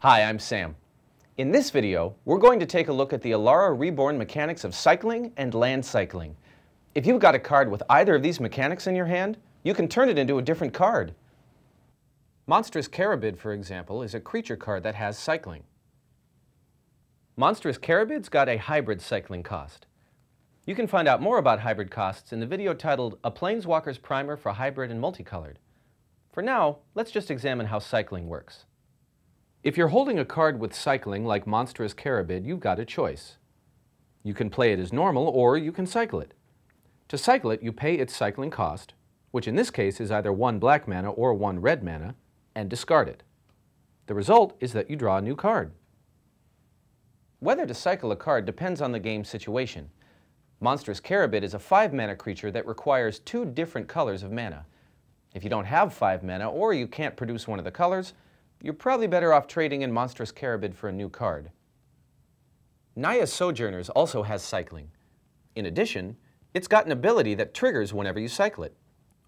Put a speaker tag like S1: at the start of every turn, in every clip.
S1: Hi, I'm Sam. In this video, we're going to take a look at the Alara Reborn mechanics of cycling and land cycling. If you've got a card with either of these mechanics in your hand, you can turn it into a different card. Monstrous Carabid, for example, is a creature card that has cycling. Monstrous Carabid's got a hybrid cycling cost. You can find out more about hybrid costs in the video titled A Planeswalker's Primer for Hybrid and Multicolored. For now, let's just examine how cycling works. If you're holding a card with cycling like Monstrous Carabid, you've got a choice. You can play it as normal or you can cycle it. To cycle it, you pay its cycling cost, which in this case is either 1 black mana or 1 red mana, and discard it. The result is that you draw a new card. Whether to cycle a card depends on the game's situation. Monstrous Carabid is a 5-mana creature that requires 2 different colors of mana. If you don't have 5 mana or you can't produce one of the colors, you're probably better off trading in Monstrous Carabid for a new card. Naya Sojourners also has cycling. In addition, it's got an ability that triggers whenever you cycle it,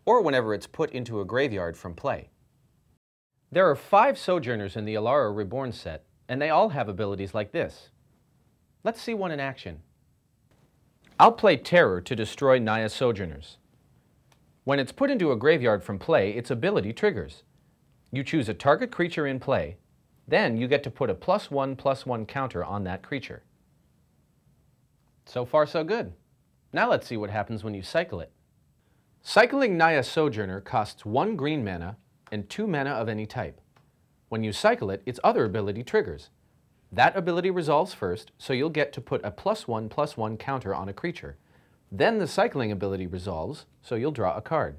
S1: or whenever it's put into a graveyard from play. There are 5 Sojourners in the Alara Reborn set, and they all have abilities like this. Let's see one in action. I'll play Terror to destroy Naya Sojourners. When it's put into a graveyard from play, its ability triggers. You choose a target creature in play, then you get to put a +1/+1 counter on that creature. So far so good. Now let's see what happens when you cycle it. Cycling Naya Sojourner costs 1 green mana and 2 mana of any type. When you cycle it, its other ability triggers. That ability resolves first, so you'll get to put a +1/+1 counter on a creature. Then the cycling ability resolves, so you'll draw a card.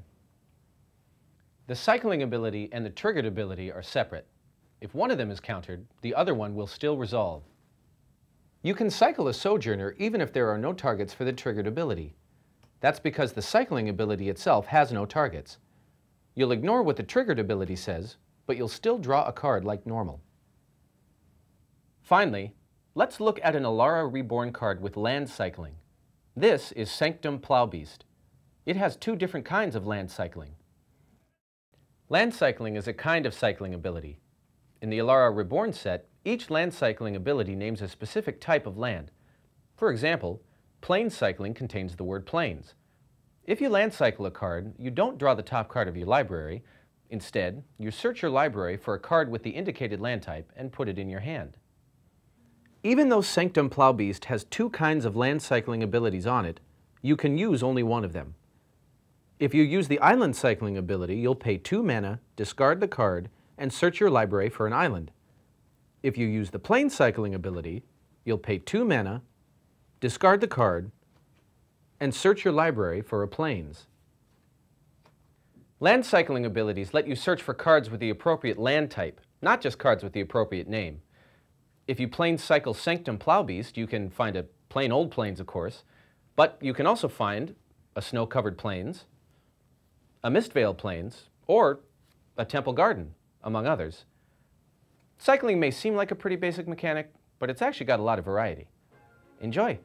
S1: The cycling ability and the triggered ability are separate. If one of them is countered, the other one will still resolve. You can cycle a Sojourner even if there are no targets for the triggered ability. That's because the cycling ability itself has no targets. You'll ignore what the triggered ability says, but you'll still draw a card like normal. Finally, let's look at an Alara Reborn card with land cycling. This is Sanctum Plowbeast. It has 2 different kinds of land cycling. Land cycling is a kind of cycling ability. In the Alara Reborn set, each land cycling ability names a specific type of land. For example, Plains cycling contains the word plains. If you land cycle a card, you don't draw the top card of your library. Instead, you search your library for a card with the indicated land type and put it in your hand. Even though Sanctum Plowbeast has 2 kinds of land cycling abilities on it, you can use only one of them. If you use the island cycling ability, you'll pay 2 mana, discard the card, and search your library for an island. If you use the plain cycling ability, you'll pay 2 mana, discard the card, and search your library for a plains. Land cycling abilities let you search for cards with the appropriate land type, not just cards with the appropriate name. If you plain cycle Sanctum Plowbeast, you can find a plain old plains, of course, but you can also find a snow-covered plains, a Mistvale Plains, or a Temple Garden, among others. Cycling may seem like a pretty basic mechanic, but it's actually got a lot of variety. Enjoy!